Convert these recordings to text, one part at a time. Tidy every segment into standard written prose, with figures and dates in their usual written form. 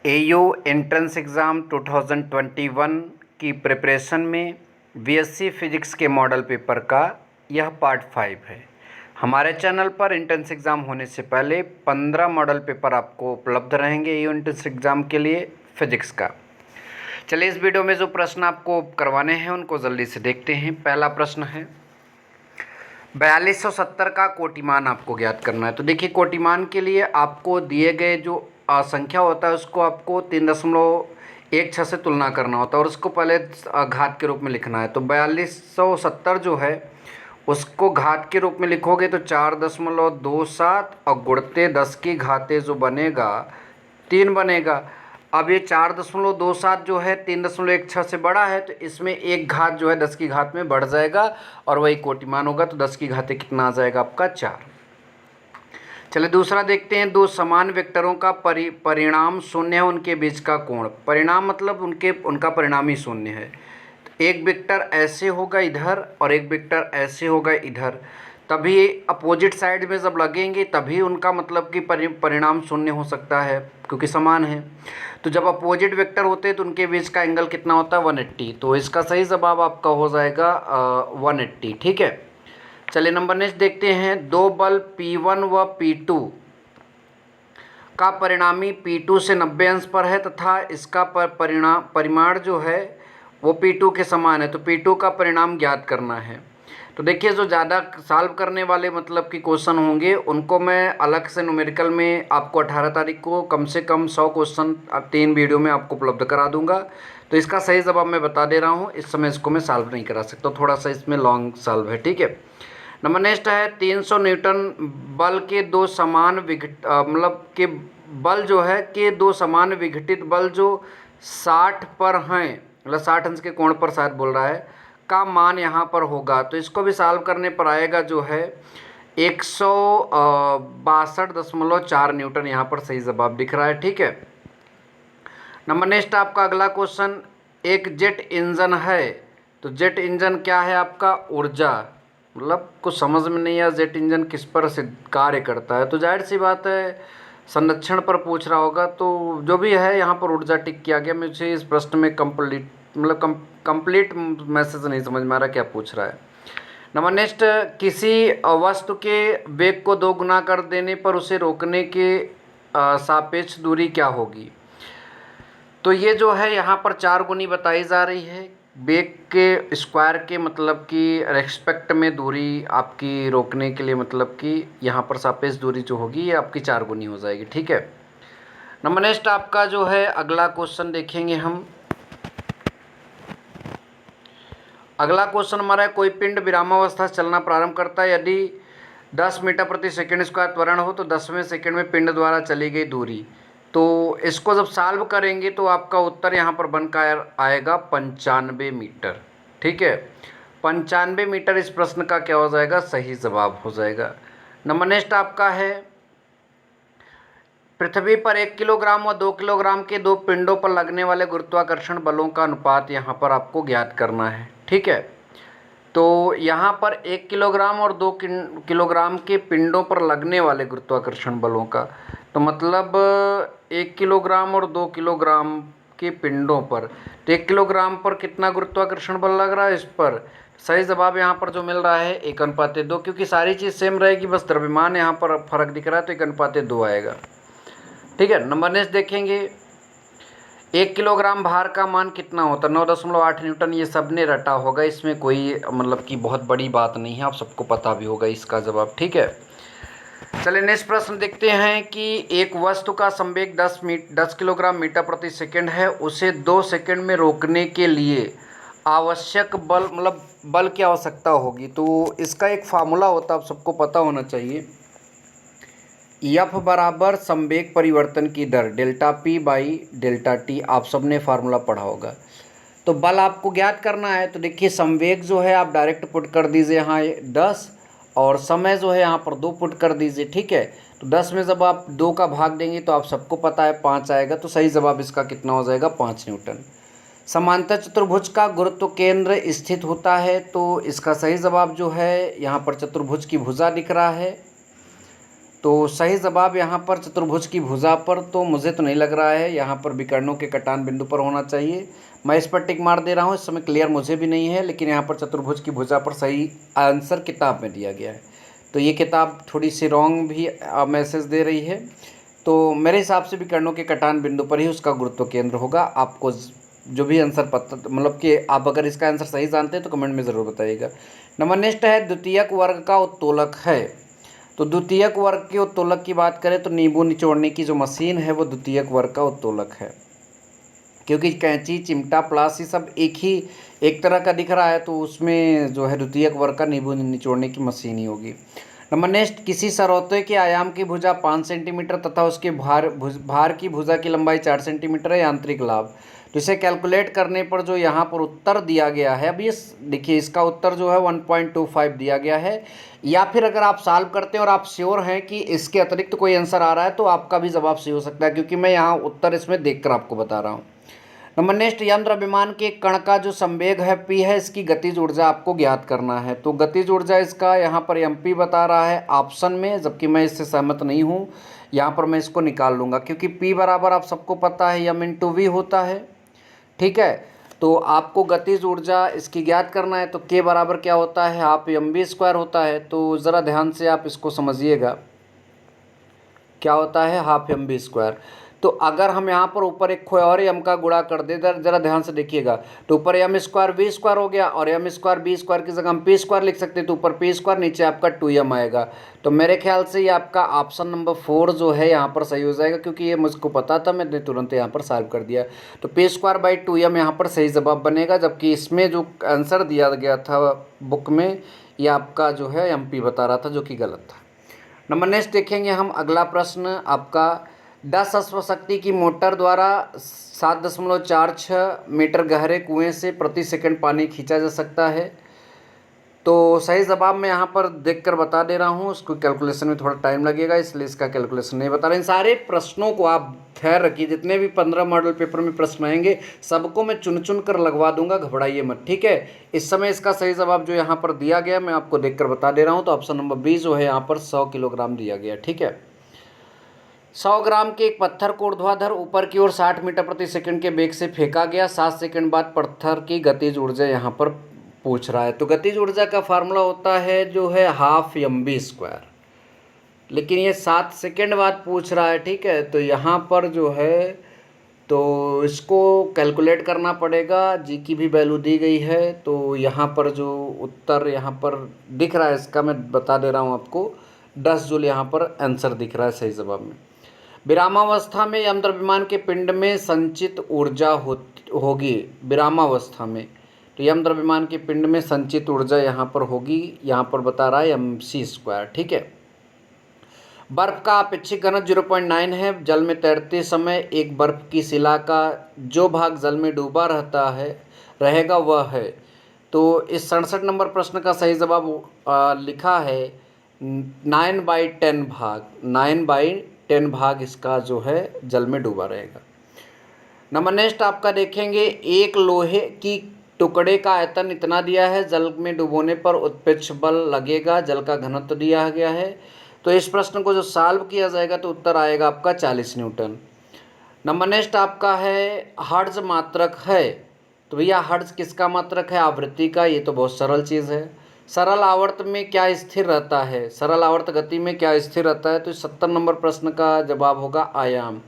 AU entrance exam 2021 की preparation में BSc physics के मॉडल पेपर का यह पार्ट 5 है। हमारे चैनल पर एंट्रेंस एग्ज़ाम होने से पहले 15 मॉडल पेपर आपको उपलब्ध रहेंगे एयू एंट्रेंस एग्ज़ाम के लिए फिजिक्स का। चलिए इस वीडियो में जो प्रश्न आपको करवाने हैं उनको जल्दी से देखते हैं। पहला प्रश्न है 4270 का कोटिमान आपको ज्ञात करना है। तो देखिए कोटिमान के लिए आपको दिए गए जो संख्या होता है उसको आपको 3.16 से तुलना करना होता है और उसको पहले घात के रूप में लिखना है। तो 4270 जो है उसको घात के रूप में लिखोगे तो 4.27 और गुणते 10 की घाते जो बनेगा 3 बनेगा। अब ये 4.27 जो है 3.16 से बड़ा है तो इसमें एक घात जो है 10 की घात में बढ़ जाएगा और वही कोटिमान होगा। तो 10 की घाते कितना आ जाएगा आपका 4। चलिए दूसरा देखते हैं। दो समान वेक्टरों का परिणाम शून्य है, उनके बीच का कोण। परिणाम मतलब उनका परिणाम ही शून्य है। तो एक वेक्टर ऐसे होगा इधर और एक वेक्टर ऐसे होगा इधर, तभी अपोजिट साइड में जब लगेंगे तभी उनका मतलब कि परिणाम शून्य हो सकता है क्योंकि समान है। तो जब अपोजिट वेक्टर होते हैं तो उनके बीच का एंगल कितना होता है 180। तो इसका सही जवाब आपका हो जाएगा 180। ठीक है। चलिए नंबर नेक्स्ट देखते हैं। दो बल P1 व P2 का परिणामी P2 से 90 अंश पर है तथा इसका परिमाण जो है वो P2 के समान है। तो P2 का परिणाम ज्ञात करना है। तो देखिए जो ज़्यादा सॉल्व करने वाले मतलब कि क्वेश्चन होंगे उनको मैं अलग से न्यूमेरिकल में आपको 18 तारीख को कम से कम 100 क्वेश्चन 3 वीडियो में आपको उपलब्ध करा दूंगा। तो इसका सही जवाब मैं बता दे रहा हूँ, इस समय इसको मैं सॉल्व नहीं करा सकता, थोड़ा सा इसमें लॉन्ग सॉल्व है। ठीक है। नंबर नेक्स्ट है 300 न्यूटन बल के दो समान मतलब के बल जो है कि दो समान विघटित बल जो 60 पर हैं, मतलब 60 अंश के कोण पर शायद बोल रहा है, का मान यहाँ पर होगा। तो इसको भी सॉल्व करने पर आएगा जो है 162.4 न्यूटन यहाँ पर सही जवाब दिख रहा है। ठीक है। नंबर नेक्स्ट आपका अगला क्वेश्चन, एक जेट इंजन है। तो जेट इंजन क्या है आपका ऊर्जा, मतलब कुछ समझ में नहीं आया जेट इंजन किस पर से कार्य करता है। तो जाहिर सी बात है संरक्षण पर पूछ रहा होगा। तो जो भी है यहाँ पर ऊर्जा टिक किया गया। मुझे इस प्रश्न में कंप्लीट मैसेज नहीं समझ में आ रहा क्या पूछ रहा है। नंबर नेक्स्ट, किसी वस्तु के वेग को 2 गुना कर देने पर उसे रोकने के सापेक्ष दूरी क्या होगी। तो ये जो है यहाँ पर 4 गुनी बताई जा रही है। वेग के स्क्वायर के मतलब कि रेस्पेक्ट में दूरी आपकी रोकने के लिए मतलब कि यहाँ पर सापेक्ष दूरी जो होगी ये आपकी 4 गुनी हो जाएगी। ठीक है। नंबर नेक्स्ट आपका जो है अगला क्वेश्चन देखेंगे हम। अगला क्वेश्चन हमारा है, कोई पिंड विरामावस्था से चलना प्रारंभ करता है। यदि 10 मीटर प्रति सेकंड स्क्वायर त्वरण हो तो 10वें सेकंड में पिंड द्वारा चली गई दूरी। तो इसको जब सॉल्व करेंगे तो आपका उत्तर यहाँ पर बनकर आएगा 95 मीटर। ठीक है। 95 मीटर इस प्रश्न का क्या हो जाएगा सही जवाब हो जाएगा। नंबर नेक्स्ट आपका है, पृथ्वी पर 1 किलोग्राम व 2 किलोग्राम के दो पिंडों पर लगने वाले गुरुत्वाकर्षण बलों का अनुपात यहाँ पर आपको ज्ञात करना है। ठीक है। तो यहाँ पर 1 किलोग्राम और 2 किलोग्राम के पिंडों पर लगने वाले गुरुत्वाकर्षण बलों का, तो मतलब 1 किलोग्राम और 2 किलोग्राम के पिंडों पर, तो 1 किलोग्राम पर कितना गुरुत्वाकर्षण बल लग रहा है इस पर। सही जवाब यहाँ पर जो मिल रहा है 1:2, क्योंकि सारी चीज़ सेम रहेगी, बस द्रव्यमान यहाँ पर फर्क दिख रहा है तो 1:2 आएगा। ठीक है। नंबर नेक्स्ट देखेंगे, 1 किलोग्राम भार का मान कितना होता है 9.8 न्यूटन। ये सब ने रटा होगा, इसमें कोई मतलब कि बहुत बड़ी बात नहीं है, आप सबको पता भी होगा इसका जवाब। ठीक है। चलिए नेक्स्ट प्रश्न देखते हैं कि एक वस्तु का संवेग 10 किलोग्राम मीटर प्रति सेकंड है, उसे 2 सेकंड में रोकने के लिए आवश्यक बल मतलब बल की आवश्यकता होगी। तो इसका एक फार्मूला होता है, आप सबको पता होना चाहिए। F बराबर संवेग परिवर्तन की दर delta P by delta T, आप सब ने फार्मूला पढ़ा होगा। तो बल आपको ज्ञात करना है। तो देखिए संवेग जो है आप डायरेक्ट पुट कर दीजिए यहाँ 10 और समय जो है यहाँ पर 2 पुट कर दीजिए। ठीक है। तो 10 में जब आप 2 का भाग देंगे तो आप सबको पता है 5 आएगा। तो सही जवाब इसका कितना हो जाएगा 5 न्यूटन। समांतर चतुर्भुज का गुरुत्व केंद्र स्थित होता है। तो इसका सही जवाब जो है यहाँ पर चतुर्भुज की भुजा दिख रहा है। तो सही जवाब यहाँ पर चतुर्भुज की भुजा पर तो मुझे तो नहीं लग रहा है, यहाँ पर विकर्णों के कटान बिंदु पर होना चाहिए। मैं इस पर टिक मार दे रहा हूँ, इस समय क्लियर मुझे भी नहीं है, लेकिन यहाँ पर चतुर्भुज की भुजा पर सही आंसर किताब में दिया गया है। तो ये किताब थोड़ी सी रॉन्ग भी मैसेज दे रही है। तो मेरे हिसाब से विकर्णों के कटान बिंदु पर ही उसका गुरुत्व केंद्र होगा। आपको जो भी आंसर पता, मतलब कि आप अगर इसका आंसर सही जानते हैं तो कमेंट में ज़रूर बताइएगा। नंबर नेक्स्ट है, द्वितीयक वर्ग का उत्तोलक है। तो द्वितीयक वर्ग के उत्तोलक की बात करें तो नींबू निचोड़ने की जो मशीन है वो द्वितीयक वर्ग का उत्तोलक है, क्योंकि कैंची, चिमटा, प्लास ये सब एक तरह का दिख रहा है, तो उसमें जो है द्वितीयक वर्ग का नींबू निचोड़ने की मशीन ही होगी। नंबर नेक्स्ट, किसी सरौते के आयाम की भुजा 5 सेंटीमीटर तथा उसके भार की भुजा की लंबाई 4 सेंटीमीटर है, यांत्रिक लाभ। तो इसे कैलकुलेट करने पर जो यहाँ पर उत्तर दिया गया है, अब ये देखिए इसका उत्तर जो है 1.25 दिया गया है। या फिर अगर आप सॉल्व करते हैं और आप श्योर हैं कि इसके अतिरिक्त कोई आंसर आ रहा है तो आपका भी जवाब सही हो सकता है, क्योंकि मैं यहाँ उत्तर इसमें देखकर आपको बता रहा हूँ। नंबर नेक्स्ट, यम द्रव्यमान के कण का जो संवेग है p है, इसकी गतिज ऊर्जा आपको ज्ञात करना है। तो गतिज ऊर्जा इसका यहाँ पर mp बता रहा है ऑप्शन में, जबकि मैं इससे सहमत नहीं हूँ। यहाँ पर मैं इसको निकाल लूँगा, क्योंकि p बराबर आप सबको पता है m इंटू वी होता है, ठीक है। तो आपको गतिज ऊर्जा इसकी ज्ञात करना है, तो k बराबर क्या होता है, हाफ mv² होता है। तो ज़रा ध्यान से आप इसको समझिएगा, क्या होता है, हाफ mv²। तो अगर हम यहाँ पर ऊपर एक कोई और m का गुणा कर दे, ज़रा ध्यान से देखिएगा, तो ऊपर m² v² हो गया और m² b² की जगह हम p² लिख सकते हैं, तो ऊपर p², नीचे आपका 2m आएगा। तो मेरे ख्याल से ये आपका ऑप्शन नंबर 4 जो है यहाँ पर सही हो जाएगा, क्योंकि ये मुझको पता था, मैंने तुरंत यहाँ पर सॉल्व कर दिया। तो p²/2m यहाँ पर सही जवाब बनेगा, जबकि इसमें जो आंसर दिया गया था बुक में, ये आपका जो है mp बता रहा था, जो कि गलत था। नंबर नेक्स्ट देखेंगे हम अगला प्रश्न आपका, 10 अश्वशक्ति की मोटर द्वारा 7.46 मीटर गहरे कुएं से प्रति सेकंड पानी खींचा जा सकता है। तो सही जवाब मैं यहाँ पर देखकर बता दे रहा हूँ, उसको कैलकुलेशन में थोड़ा टाइम लगेगा, इसलिए इसका कैलकुलेशन नहीं बता रहा। इन सारे प्रश्नों को आप ध्यान रखिए, जितने भी 15 मॉडल पेपर में प्रश्न आएंगे सबको मैं चुन चुन कर लगवा दूंगा, घबराइए मत, ठीक है। इस समय इसका सही जवाब जो यहाँ पर दिया गया मैं आपको देखकर बता दे रहा हूँ। तो ऑप्शन नंबर 20 जो है यहाँ पर 100 किलोग्राम दिया गया, ठीक है। 100 ग्राम के एक पत्थर को ऊर्ध्वाधर ऊपर की ओर 60 मीटर प्रति सेकंड के वेग से फेंका गया। 7 सेकंड बाद पत्थर की गतिज ऊर्जा यहाँ पर पूछ रहा है। तो गतिज ऊर्जा का फार्मूला होता है जो है हाफ mv², लेकिन ये 7 सेकंड बाद पूछ रहा है, ठीक है। तो यहाँ पर जो है तो इसको कैलकुलेट करना पड़ेगा, जी की भी वैल्यू दी गई है। तो यहाँ पर जो उत्तर यहाँ पर दिख रहा है इसका मैं बता दे रहा हूँ आपको, 10 जूल यहाँ पर आंसर दिख रहा है सही जवाब में। विरामावस्था में यम द्रव्यमान के पिंड में संचित ऊर्जा होगी, विरामावस्था में। तो यम द्रव्यमान के पिंड में संचित ऊर्जा यहाँ पर होगी, यहाँ पर बता रहा है mc², ठीक है। बर्फ का अपेक्षित घनत्व 0.9 है। जल में तैरते समय एक बर्फ की शिला का जो भाग जल में डूबा रहेगा वह है। तो इस 67 नंबर प्रश्न का सही जवाब लिखा है 9/10 भाग, 9/10 भाग इसका जो है जल में डूबा रहेगा। नंबर नेक्स्ट आपका देखेंगे, एक लोहे की टुकड़े का आयतन इतना दिया है, जल में डुबोने पर उत्प्रेक्ष बल लगेगा, जल का घनत्व दिया गया है। तो इस प्रश्न को जो सॉल्व किया जाएगा तो उत्तर आएगा आपका 40 न्यूटन। नंबर नेक्स्ट आपका है हर्ट्ज मात्रक है। तो भैया हर्ट्ज किसका मात्रक है, आवृत्ति का। ये तो बहुत सरल चीज़ है। सरल आवर्त में क्या स्थिर रहता है, सरल आवर्त गति में क्या स्थिर रहता है। तो 70 नंबर प्रश्न का जवाब होगा आयाम।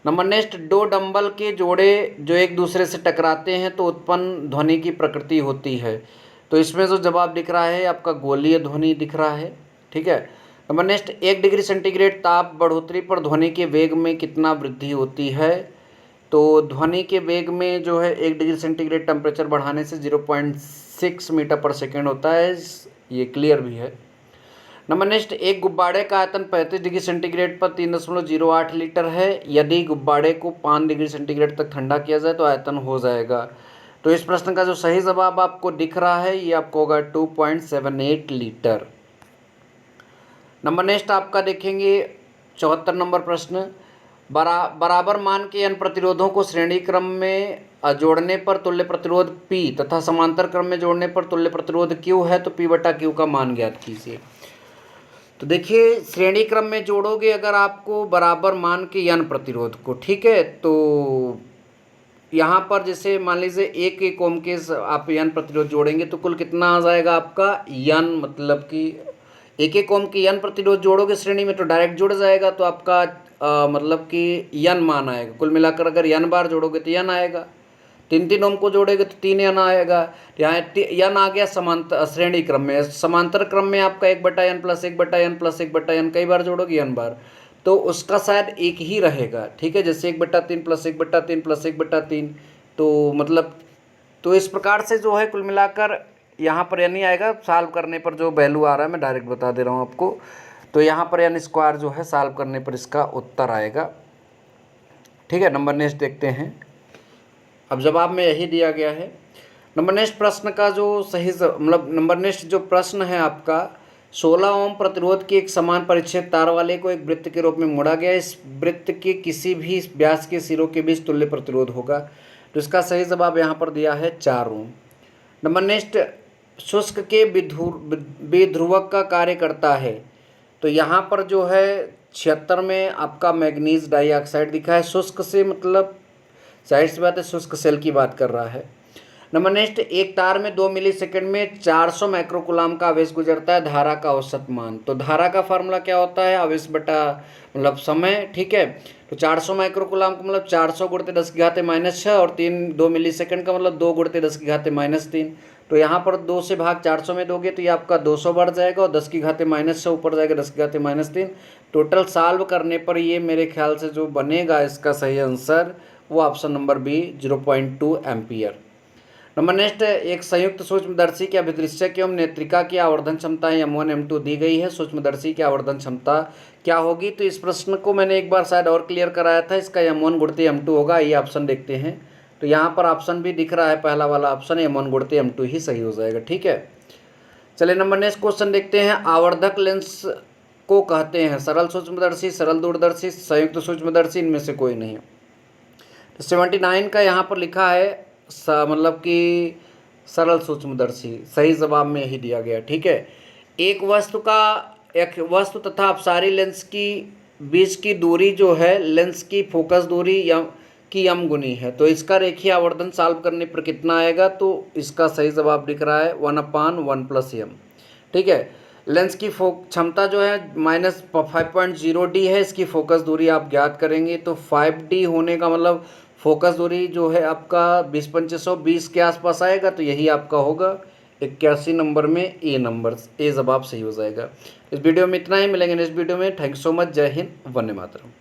नंबर नेक्स्ट, दो डंबल के जोड़े जो एक दूसरे से टकराते हैं तो उत्पन्न ध्वनि की प्रकृति होती है। तो इसमें जो जवाब दिख रहा है आपका गोलीय ध्वनि दिख रहा है, ठीक है। नंबर नेक्स्ट, 1 डिग्री सेंटीग्रेड ताप बढ़ोतरी पर ध्वनि के वेग में कितना वृद्धि होती है। तो ध्वनि के वेग में जो है 1 डिग्री सेंटीग्रेड टेम्परेचर बढ़ाने से 0.6 मीटर पर सेकेंड होता है, ये क्लियर भी है। नंबर नेक्स्ट, एक गुब्बारे का आयतन 35 डिग्री सेंटीग्रेड पर 3.08 लीटर है। यदि गुब्बारे को 5 डिग्री सेंटीग्रेड तक ठंडा किया जाए तो आयतन हो जाएगा। तो इस प्रश्न का जो सही जवाब आपको दिख रहा है ये आपको होगा 2.78 लीटर। नंबर नेक्स्ट आपका देखेंगे 74 नंबर प्रश्न, बराबर मान के n प्रतिरोधों को श्रेणी क्रम में जोड़ने पर तुल्य प्रतिरोध P तथा समांतर क्रम में जोड़ने पर तुल्य प्रतिरोध Q है। तो P/Q का मान ज्ञात कीजिए। तो देखिए श्रेणी क्रम में जोड़ोगे अगर आपको बराबर मान के यन प्रतिरोध को, ठीक है, तो यहाँ पर जैसे मान लीजिए एक एक ओम के आप यन प्रतिरोध जोड़ेंगे तो कुल कितना आ जाएगा आपका यन, मतलब कि एक एक ओम के यन प्रतिरोध जोड़ोगे श्रेणी में तो डायरेक्ट जुड़ जाएगा, तो आपका मतलब कि यन मान आएगा। कुल मिलाकर अगर यन बार जोड़ोगे तो यन आएगा, तीन तीन ओम को जोड़ेंगे तो तीन यन आएगा। यहाँ यन आ गया समांतर श्रेणी क्रम में। समांतर क्रम में आपका 1/n plus 1/n plus 1/n कई बार जोड़ोगे यन बार, तो उसका शायद एक ही रहेगा, ठीक है, जैसे 1/3 प्लस 1/3 प्लस 1/3, तो मतलब तो इस प्रकार से जो है कुल मिलाकर यहाँ पर यन ही आएगा। सॉल्व करने पर जो वैल्यू आ रहा है मैं डायरेक्ट बता दे रहा हूँ आपको, तो यहाँ पर यन स्क्वायर जो है सॉल्व करने पर इसका उत्तर आएगा, ठीक है। नंबर नेक्स्ट देखते हैं। अब जवाब में यही दिया गया है। नंबर नेक्स्ट प्रश्न का जो सही मतलब नंबर नेक्स्ट जो प्रश्न है आपका, 16 ओम प्रतिरोध की एक समान परिच्छेद तार वाले को एक वृत्त के रूप में मोड़ा गया। इस वृत्त के किसी भी व्यास के सिरों के बीच तुल्य प्रतिरोध होगा। तो इसका सही जवाब यहाँ पर दिया है 4 ओम। नंबर नेक्स्ट, शुष्क के विध्रुवक का कार्य करता है। तो यहाँ पर जो है 76 में आपका मैग्नीज डाइऑक्साइड दिखा है। शुष्क से मतलब जाहिर सी बात है शुष्क सेल की बात कर रहा है। नंबर नेक्स्ट, एक तार में 2 मिलीसेकंड में 400 माइक्रोकूलम का आवेश गुजरता है, धारा का औसत मान। तो धारा का फार्मूला क्या होता है, आवेश बटा मतलब समय, ठीक है। तो 400 माइक्रोकूलम का मतलब 400 गुणित 10⁻⁻⁶ और 2 मिलीसेकंड का मतलब 2 गुणित 10⁻⁻3। तो यहाँ पर 2 से भाग 400 में दोगे तो ये आपका 200 बढ़ जाएगा और 10⁻⁻⁶ ऊपर जाएगा 10⁻⁻3। टोटल सॉल्व करने पर ये मेरे ख्याल से जो बनेगा इसका सही आंसर वो option number B 0.2 ampere. Number next, एक संयुक्त सूक्ष्मदर्शी के अभिदृश्यक एवं नेत्रिका की आवर्धन क्षमता M1 M2 दी गई है। सूक्ष्मदर्शी की आवर्धन क्षमता क्या होगी। तो इस प्रश्न को मैंने एक बार शायद और क्लियर कराया था। इसका M1 गुणित M2 होगा। ये ऑप्शन देखते हैं। तो यहाँ पर ऑप्शन भी दिख रहा है, पहला वाला ऑप्शन M1 गुणित M2 ही सही हो जाएगा, ठीक है। चलिए नंबर नेक्स्ट क्वेश्चन देखते हैं। आवर्धक लेंस को कहते हैं सरल सूक्ष्मदर्शी, सरल दूरदर्शी, संयुक्त सूक्ष्मदर्शी, इनमें से कोई नहीं। 79 का यहाँ पर लिखा है मतलब कि सरल सूक्ष्मदर्शी, सही जवाब में यही दिया गया, ठीक है। एक वस्तु तथा अपसारी लेंस की बीच की दूरी जो है लेंस की फोकस दूरी की m गुनी है। तो इसका रेखीय आवर्धन सॉल्व करने पर कितना आएगा। तो इसका सही जवाब दिख रहा है 1/1 + m, ठीक है। लेंस की क्षमता जो है -5.0d है। इसकी फोकस दूरी आप ज्ञात करेंगे तो 5d होने का मतलब फोकस दूरी जो है आपका 20/2520 के आसपास आएगा। तो यही आपका होगा 81 नंबर में ए जवाब सही हो जाएगा। इस वीडियो में इतना ही, मिलेंगे नेक्स्ट वीडियो में। Thank you so much. जय हिंद, वंदे मातरम।